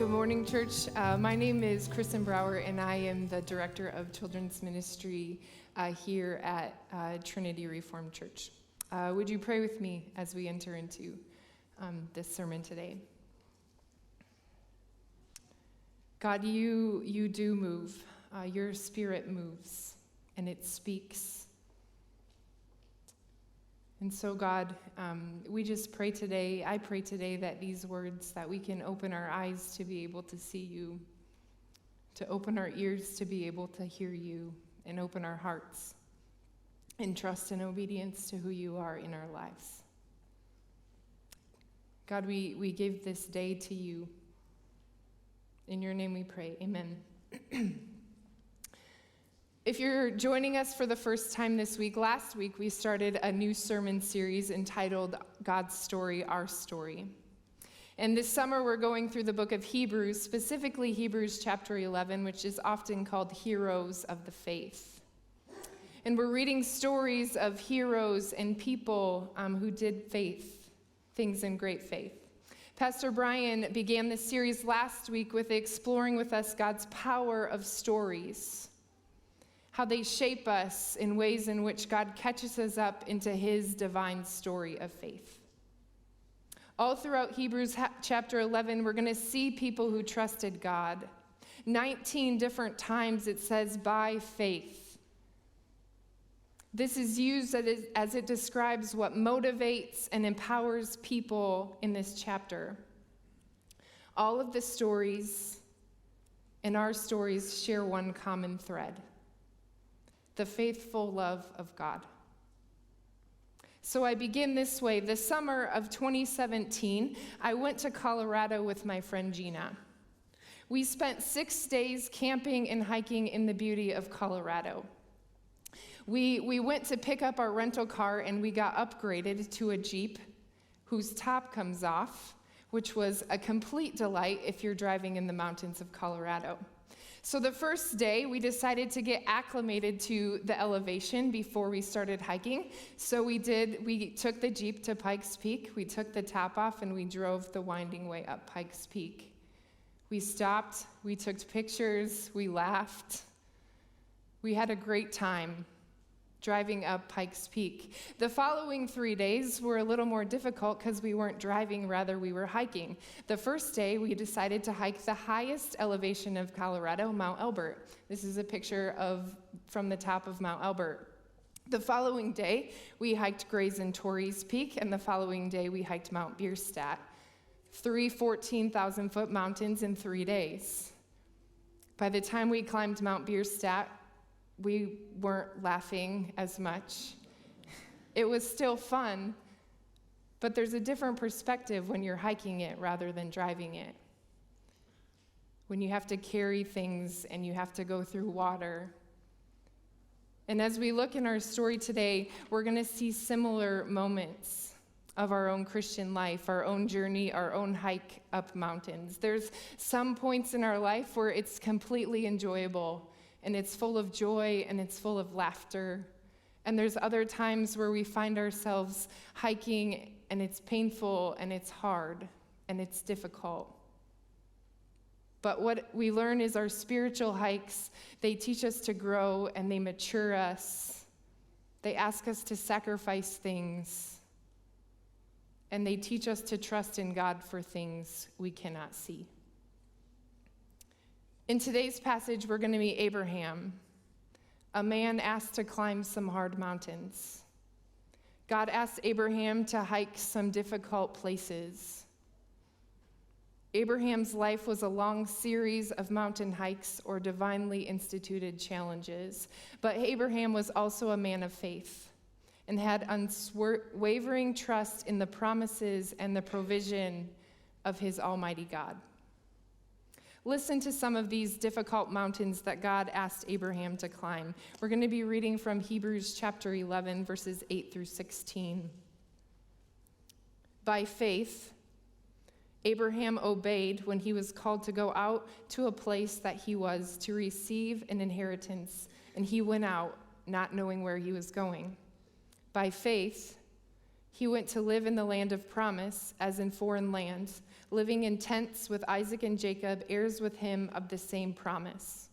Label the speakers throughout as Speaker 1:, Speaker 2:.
Speaker 1: Good morning, church. My name is Kristin Brouwer, and I am the Director of Children's Ministry here at Trinity Reformed Church. Would you pray with me as we enter into this sermon today? God, you do move. Your Spirit moves, and it speaks. And so, God, we just pray today, I pray today that these words, that we can open our eyes to be able to see you, to open our ears to be able to hear you, and open our hearts in trust and obedience to who you are in our lives. God, we give this day to you. In your name we pray, amen. If you're joining us for the first time this week, last week we started a new sermon series entitled God's Story, Our Story. And this summer we're going through the book of Hebrews, specifically Hebrews chapter 11, which is often called Heroes of the Faith. And we're reading stories of heroes and people who did things in great faith. Pastor Brian began this series last week with exploring with us God's power of stories, how they shape us in ways in which God catches us up into his divine story of faith. All throughout Hebrews chapter 11, we're going to see people who trusted God. 19 different times it says, by faith. This is used as it describes what motivates and empowers people in this chapter. All of the stories and our stories share one common thread: the faithful love of God. So I begin this way. The summer of 2017, I went to Colorado with my friend Gina. We spent 6 days camping and hiking in the beauty of Colorado. We went to pick up our rental car and we got upgraded to a Jeep whose top comes off, which was a complete delight if you're driving in the mountains of Colorado. So the first day, we decided to get acclimated to the elevation before we started hiking. So we took the Jeep to Pikes Peak, we took the top off, and we drove the winding way up Pikes Peak. We stopped, we took pictures, we laughed. We had a great time driving up Pikes Peak. The following 3 days were a little more difficult because we weren't driving, rather we were hiking. The first day, we decided to hike the highest elevation of Colorado, Mount Elbert. This is a picture from the top of Mount Elbert. The following day, we hiked Gray's and Torrey's Peak, and the following day, we hiked Mount Bierstadt. 3 14,000-foot mountains in 3 days. By the time we climbed Mount Bierstadt, we weren't laughing as much. It was still fun, but there's a different perspective when you're hiking it rather than driving it. When you have to carry things and you have to go through water. And as we look in our story today, we're going to see similar moments of our own Christian life, our own journey, our own hike up mountains. There's some points in our life where it's completely enjoyable, and it's full of joy, and it's full of laughter. And there's other times where we find ourselves hiking, and it's painful, and it's hard, and it's difficult. But what we learn is our spiritual hikes, they teach us to grow, and they mature us. They ask us to sacrifice things, and they teach us to trust in God for things we cannot see. In today's passage, we're going to meet Abraham, a man asked to climb some hard mountains. God asked Abraham to hike some difficult places. Abraham's life was a long series of mountain hikes or divinely instituted challenges, but Abraham was also a man of faith and had unwavering trust in the promises and the provision of his Almighty God. Listen to some of these difficult mountains that God asked Abraham to climb. We're going to be reading from Hebrews chapter 11, verses 8 through 16. By faith, Abraham obeyed when he was called to go out to a place that he was to receive an inheritance, and he went out, not knowing where he was going. By faith, he went to live in the land of promise, as in foreign lands, living in tents with Isaac and Jacob, heirs with him of the same promise.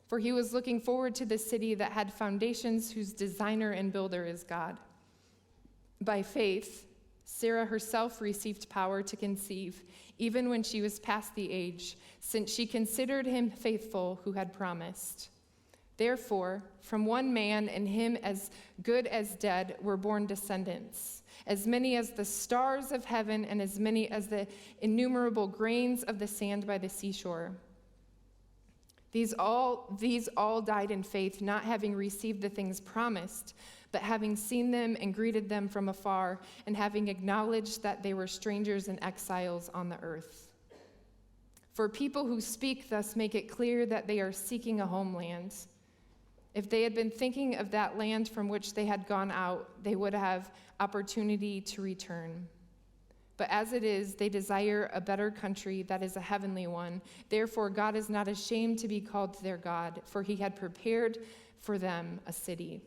Speaker 1: For he was looking forward to the city that had foundations, whose designer and builder is God. By faith, Sarah herself received power to conceive, even when she was past the age, since she considered him faithful who had promised. Therefore, from one man, and him as good as dead, were born descendants, as many as the stars of heaven and as many as the innumerable grains of the sand by the seashore. These all died in faith, not having received the things promised, but having seen them and greeted them from afar, and having acknowledged that they were strangers and exiles on the earth. For people who speak thus make it clear that they are seeking a homeland. If they had been thinking of that land from which they had gone out, they would have opportunity to return. But as it is, they desire a better country that is a heavenly one. Therefore, God is not ashamed to be called their God, for he had prepared for them a city.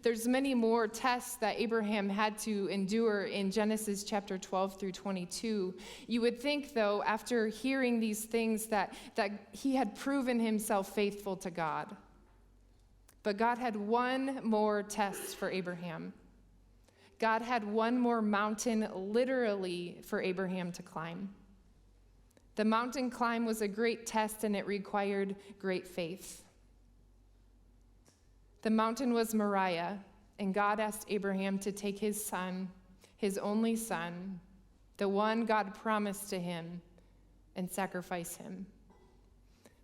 Speaker 1: There's many more tests that Abraham had to endure in Genesis chapter 12 through 22. You would think, though, after hearing these things, that he had proven himself faithful to God. But God had one more test for Abraham. God had one more mountain, literally, for Abraham to climb. The mountain climb was a great test, and it required great faith. The mountain was Moriah, and God asked Abraham to take his son, his only son, the one God promised to him, and sacrifice him.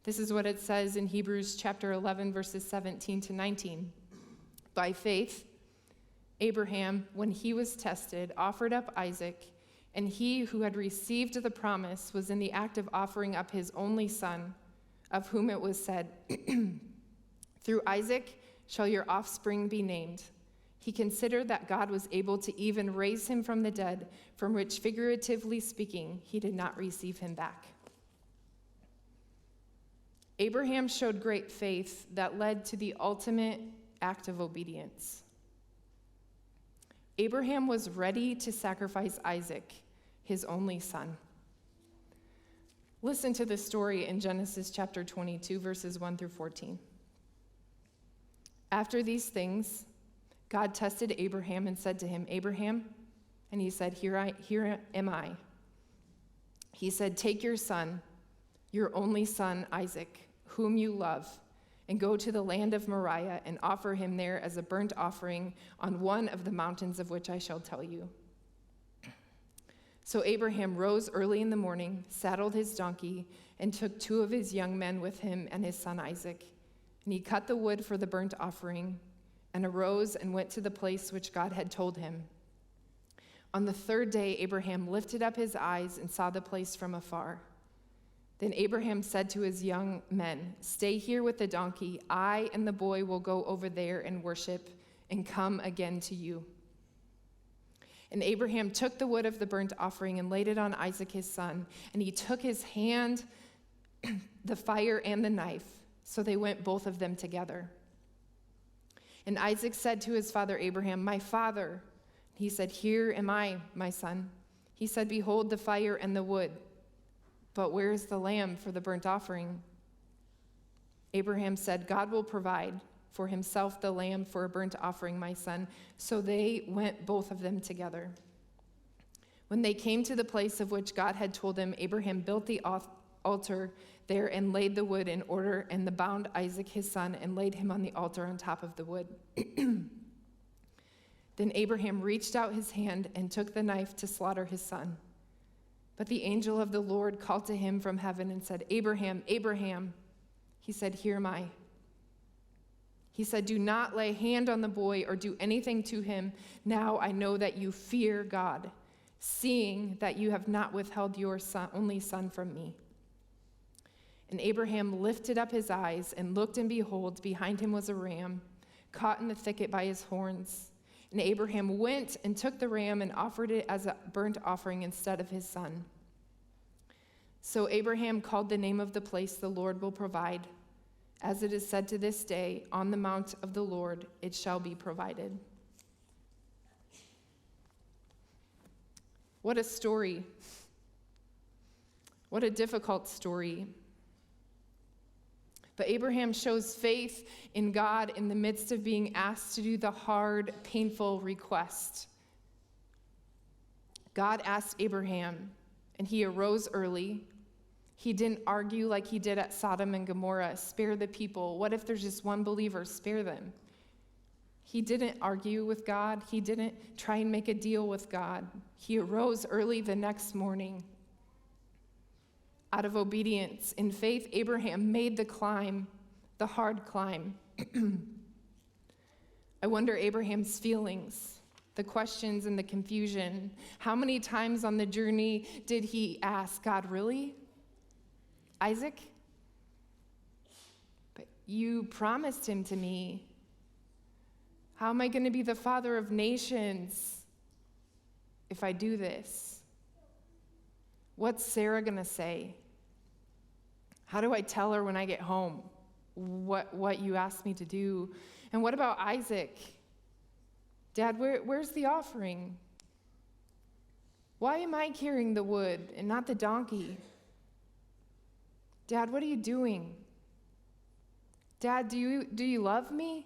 Speaker 1: This is what it says in Hebrews chapter 11, verses 17 to 19. By faith, Abraham, when he was tested, offered up Isaac, and he who had received the promise was in the act of offering up his only son, of whom it was said, "Through Isaac shall your offspring be named." He considered that God was able to even raise him from the dead, from which, figuratively speaking, he did not receive him back. Abraham showed great faith that led to the ultimate act of obedience. Abraham was ready to sacrifice Isaac, his only son. Listen to this story in Genesis chapter 22, verses 1 through 14. After these things, God tested Abraham and said to him, "Abraham?" And he said, Here am I. He said, "Take your son, your only son, Isaac, whom you love, and go to the land of Moriah and offer him there as a burnt offering on one of the mountains of which I shall tell you." So Abraham rose early in the morning, saddled his donkey, and took 2 of his young men with him and his son Isaac. And he cut the wood for the burnt offering, and arose and went to the place which God had told him. On the 3rd day, Abraham lifted up his eyes and saw the place from afar. Then Abraham said to his young men, "Stay here with the donkey. I and the boy will go over there and worship and come again to you." And Abraham took the wood of the burnt offering and laid it on Isaac his son. And he took his hand, the fire and the knife. So they went, both of them together. And Isaac said to his father Abraham, "My father." He said, "Here am I, my son." He said, "Behold the fire and the wood, but where is the lamb for the burnt offering?" Abraham said, "God will provide for himself the lamb for a burnt offering, my son." So they went, both of them together. When they came to the place of which God had told him, Abraham built the altar there and laid the wood in order, and bound Isaac his son and laid him on the altar on top of the wood. Then Abraham reached out his hand and took the knife to slaughter his son. But the angel of the Lord called to him from heaven and said, "Abraham, Abraham." He said, "Here am I." He said, "Do not lay hand on the boy or do anything to him. Now I know that you fear God, seeing that you have not withheld your only son from me." And Abraham lifted up his eyes and looked, and behold, behind him was a ram, caught in the thicket by his horns. And Abraham went and took the ram and offered it as a burnt offering instead of his son. So Abraham called the name of the place, "The Lord will provide." As it is said to this day, "On the mount of the Lord it shall be provided." What a story. What a difficult story. But Abraham shows faith in God in the midst of being asked to do the hard, painful request. God asked Abraham, and he arose early. He didn't argue like he did at Sodom and Gomorrah, spare the people. What if there's just one believer? Spare them. He didn't argue with God. He didn't try and make a deal with God. He arose early the next morning. Out of obedience, in faith, Abraham made the climb, the hard climb. I wonder Abraham's feelings, the questions and the confusion. How many times on the journey did he ask God, really? Isaac? But you promised him to me. How am I going to be the father of nations if I do this? What's Sarah going to say? How do I tell her when I get home what you asked me to do? And what about Isaac? Dad, where's the offering? Why am I carrying the wood and not the donkey? Dad, what are you doing? Dad, do you love me?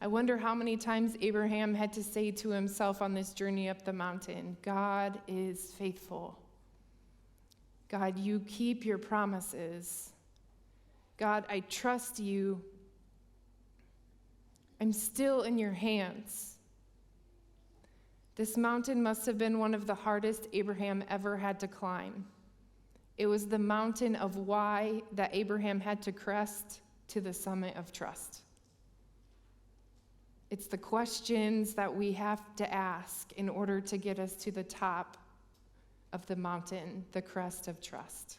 Speaker 1: I wonder how many times Abraham had to say to himself on this journey up the mountain, God is faithful. God, you keep your promises. God, I trust you. I'm still in your hands. This mountain must have been one of the hardest Abraham ever had to climb. It was the mountain of why that Abraham had to crest to the summit of trust. It's the questions that we have to ask in order to get us to the top of the mountain, the crest of trust.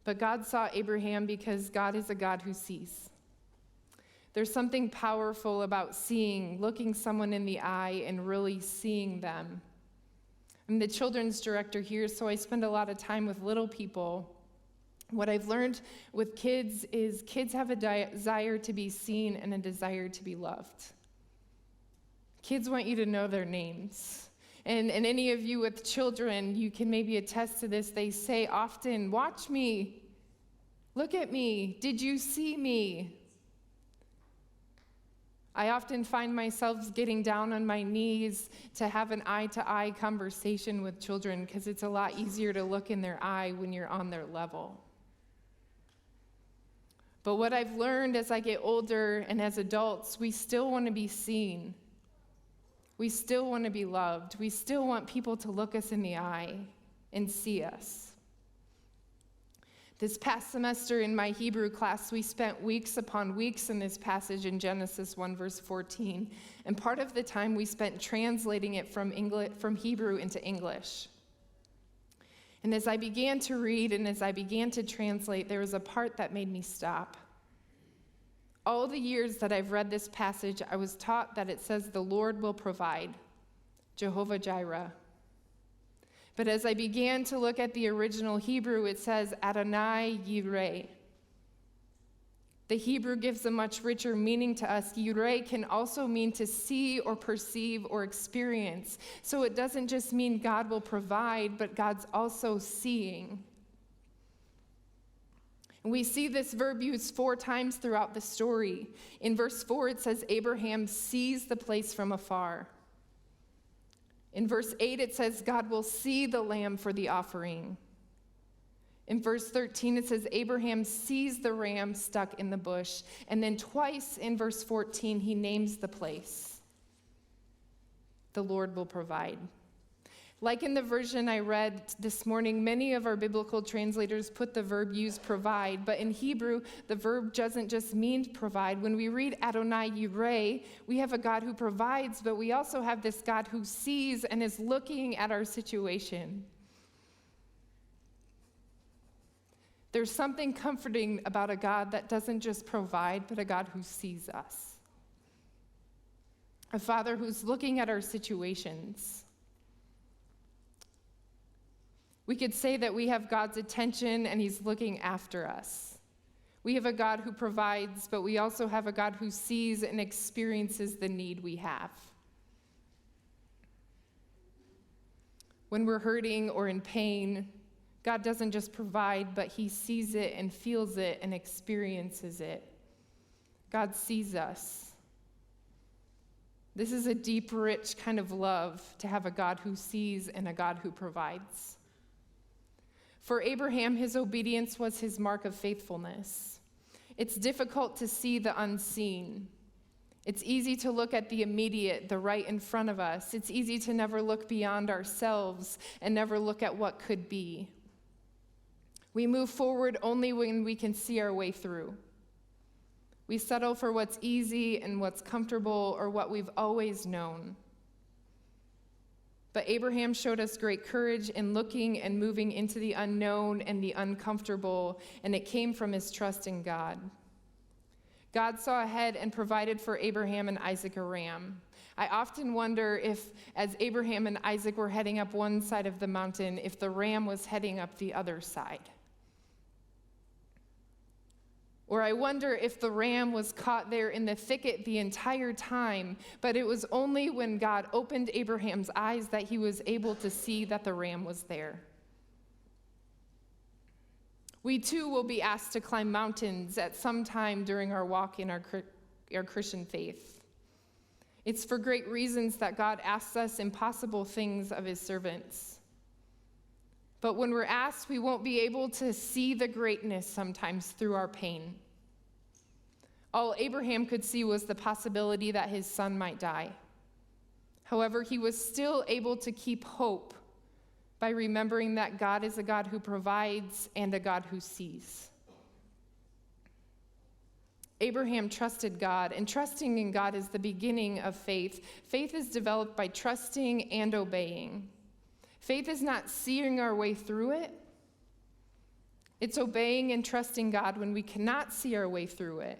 Speaker 1: But God saw Abraham because God is a God who sees. There's something powerful about seeing, looking someone in the eye and really seeing them. I'm the children's director here, so I spend a lot of time with little people. What I've learned with kids is kids have a desire to be seen and a desire to be loved. Kids want you to know their names. And any of you with children, you can maybe attest to this. They say often, watch me, look at me, did you see me? I often find myself getting down on my knees to have an eye-to-eye conversation with children because it's a lot easier to look in their eye when you're on their level. But what I've learned as I get older and as adults, we still want to be seen. We still want to be loved. We still want people to look us in the eye and see us. This past semester in my Hebrew class, we spent weeks upon weeks in this passage in Genesis 1, verse 14. And part of the time we spent translating it from Hebrew into English. And as I began to read and as I began to translate, there was a part that made me stop. All the years that I've read this passage, I was taught that it says the Lord will provide, Jehovah Jireh. But as I began to look at the original Hebrew, it says Adonai Yireh. The Hebrew gives a much richer meaning to us. Yireh can also mean to see or perceive or experience. So it doesn't just mean God will provide, but God's also seeing. And we see this verb used 4 times throughout the story. In verse 4, it says Abraham sees the place from afar. In verse 8, it says God will see the lamb for the offering. In verse 13, it says Abraham sees the ram stuck in the bush. And then twice in verse 14, he names the place. The Lord will provide. Like in the version I read this morning, many of our biblical translators put the verb use provide, but in Hebrew, the verb doesn't just mean provide. When we read Adonai Yireh, we have a God who provides, but we also have this God who sees and is looking at our situation. There's something comforting about a God that doesn't just provide, but a God who sees us. A Father who's looking at our situations. We could say that we have God's attention and he's looking after us. We have a God who provides, but we also have a God who sees and experiences the need we have. When we're hurting or in pain, God doesn't just provide, but he sees it and feels it and experiences it. God sees us. This is a deep, rich kind of love to have a God who sees and a God who provides. For Abraham, his obedience was his mark of faithfulness. It's difficult to see the unseen. It's easy to look at the immediate, the right in front of us. It's easy to never look beyond ourselves and never look at what could be. We move forward only when we can see our way through. We settle for what's easy and what's comfortable or what we've always known. But Abraham showed us great courage in looking and moving into the unknown and the uncomfortable, and it came from his trust in God. God saw ahead and provided for Abraham and Isaac a ram. I often wonder if, as Abraham and Isaac were heading up one side of the mountain, if the ram was heading up the other side. Or I wonder if the ram was caught there in the thicket the entire time, but it was only when God opened Abraham's eyes that he was able to see that the ram was there. We too will be asked to climb mountains at some time during our walk in our Christian faith. It's for great reasons that God asks us impossible things of his servants. But when we're asked, we won't be able to see the greatness sometimes through our pain. All Abraham could see was the possibility that his son might die. However, he was still able to keep hope by remembering that God is a God who provides and a God who sees. Abraham trusted God, and trusting in God is the beginning of faith. Faith is developed by trusting and obeying. Faith is not seeing our way through it. It's obeying and trusting God when we cannot see our way through it.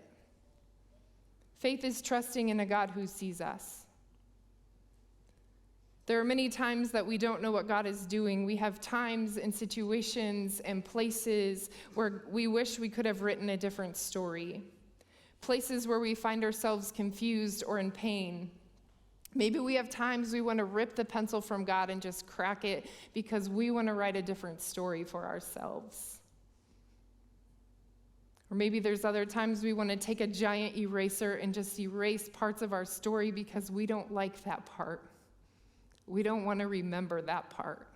Speaker 1: Faith is trusting in a God who sees us. There are many times that we don't know what God is doing. We have times and situations and places where we wish we could have written a different story. Places where we find ourselves confused or in pain. Maybe we have times we want to rip the pencil from God and just crack it because we want to write a different story for ourselves. Or maybe there's other times we want to take a giant eraser and just erase parts of our story because we don't like that part. We don't want to remember that part.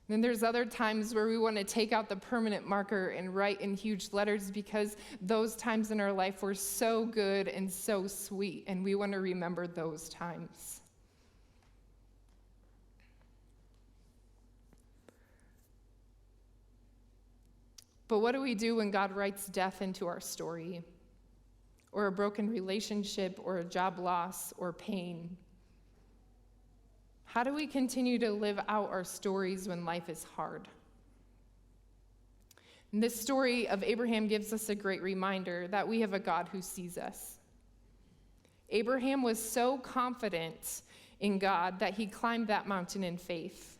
Speaker 1: Then there's other times where we want to take out the permanent marker and write in huge letters because those times in our life were so good and so sweet, and we want to remember those times. But what do we do when God writes death into our story, or a broken relationship, or a job loss, or pain? How do we continue to live out our stories when life is hard? And this story of Abraham gives us a great reminder that we have a God who sees us. Abraham was so confident in God that he climbed that mountain in faith.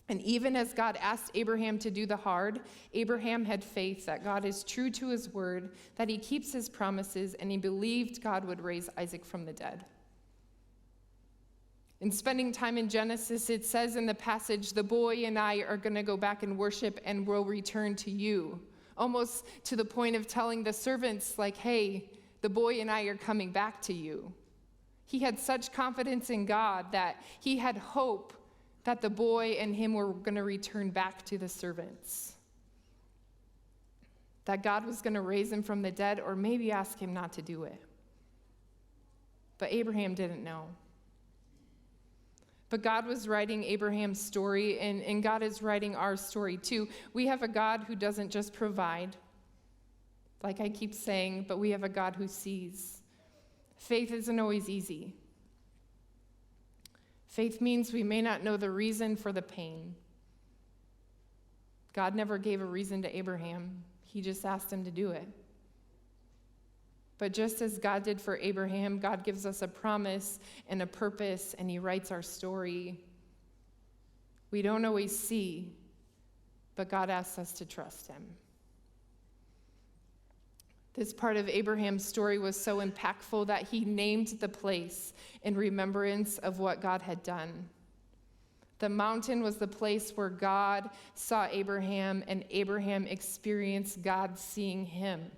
Speaker 1: And even as God asked Abraham to do the hard, Abraham had faith that God is true to his word, that he keeps his promises, and he believed God would raise Isaac from the dead. In spending time in Genesis, it says in the passage, the boy and I are going to go back and worship and we'll return to you. Almost to the point of telling the servants, like, hey, the boy and I are coming back to you. He had such confidence in God that he had hope that the boy and him were going to return back to the servants. That God was going to raise him from the dead, or maybe ask him not to do it. But Abraham didn't know. But God was writing Abraham's story, and God is writing our story too. We have a God who doesn't just provide, like I keep saying, but we have a God who sees. Faith isn't always easy. Faith means we may not know the reason for the pain. God never gave a reason to Abraham. He just asked him to do it. But just as God did for Abraham, God gives us a promise and a purpose, and he writes our story. We don't always see, but God asks us to trust him. This part of Abraham's story was so impactful that he named the place in remembrance of what God had done. The mountain was the place where God saw Abraham, and Abraham experienced God seeing him.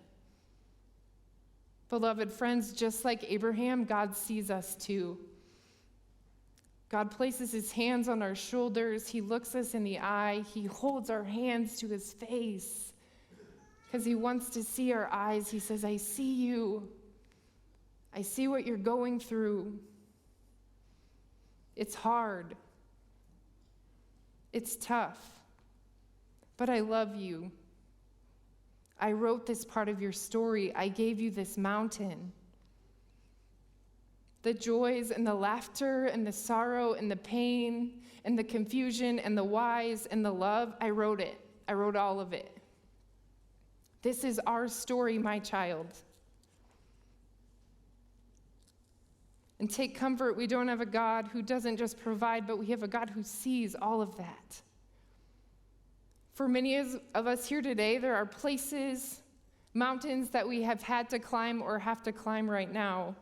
Speaker 1: Beloved friends, just like Abraham, God sees us too. God places his hands on our shoulders. He looks us in the eye. He holds our hands to his face because he wants to see our eyes. He says, I see you. I see what you're going through. It's hard. It's tough. But I love you. I wrote this part of your story. I gave you this mountain. The joys and the laughter and the sorrow and the pain and the confusion and the whys and the love, I wrote it. I wrote all of it. This is our story, my child. And take comfort, we don't have a God who doesn't just provide, but we have a God who sees all of that. For many of us here today, there are places, mountains that we have had to climb or have to climb right now.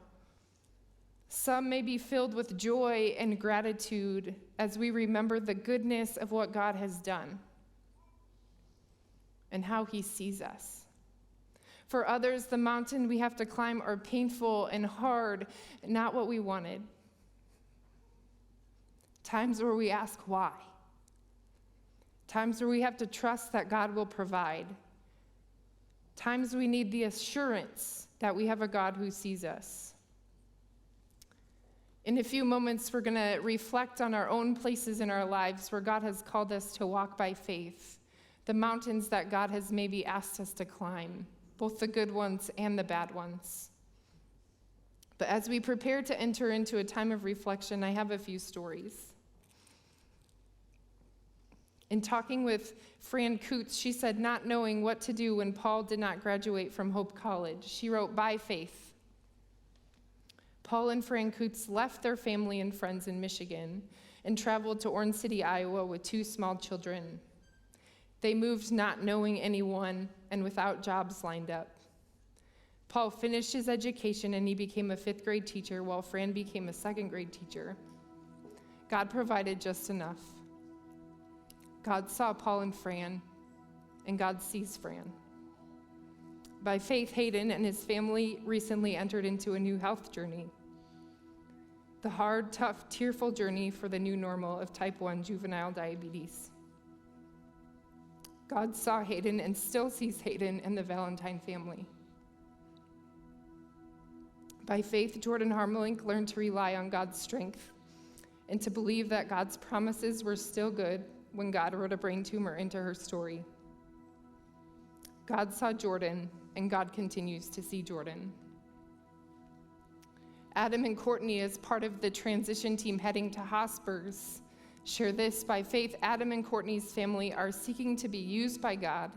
Speaker 1: Some may be filled with joy and gratitude as we remember the goodness of what God has done and how he sees us. For others, the mountain we have to climb are painful and hard, not what we wanted. Times where we ask why. Times where we have to trust that God will provide. Times we need the assurance that we have a God who sees us. In a few moments, we're going to reflect on our own places in our lives where God has called us to walk by faith, the mountains that God has maybe asked us to climb, both the good ones and the bad ones. But as we prepare to enter into a time of reflection, I have a few stories. In talking with Fran Coots, she said, not knowing what to do when Paul did not graduate from Hope College, she wrote, by faith. Paul and Fran Coots left their family and friends in Michigan and traveled to Orange City, Iowa with 2 small children. They moved not knowing anyone and without jobs lined up. Paul finished his education and he became a 5th grade teacher while Fran became a 2nd grade teacher. God provided just enough. God saw Paul and Fran, and God sees Fran. By faith, Hayden and his family recently entered into a new health journey. The hard, tough, tearful journey for the new normal of type 1 juvenile diabetes. God saw Hayden and still sees Hayden and the Valentine family. By faith, Jordan Harmelink learned to rely on God's strength and to believe that God's promises were still good when God wrote a brain tumor into her story. God saw Jordan, and God continues to see Jordan. Adam and Courtney, as part of the transition team heading to Hospers, share this: by faith, Adam and Courtney's family are seeking to be used by God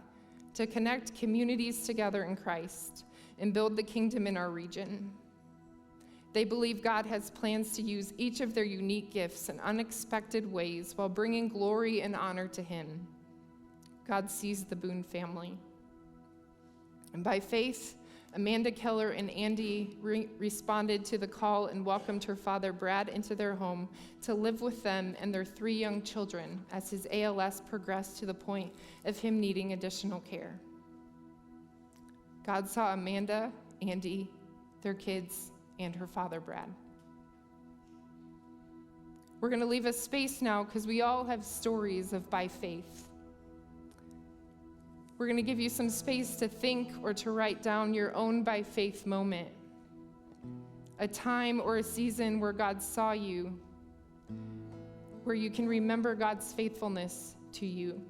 Speaker 1: to connect communities together in Christ and build the kingdom in our region. They believe God has plans to use each of their unique gifts in unexpected ways while bringing glory and honor to him. God sees the Boone family. And by faith, Amanda Keller and Andy responded to the call and welcomed her father, Brad, into their home to live with them and their 3 young children as his ALS progressed to the point of him needing additional care. God saw Amanda, Andy, their kids, and her father, Brad. We're going to leave a space now because we all have stories of by faith. We're going to give you some space to think or to write down your own by faith moment, a time or a season where God saw you, where you can remember God's faithfulness to you.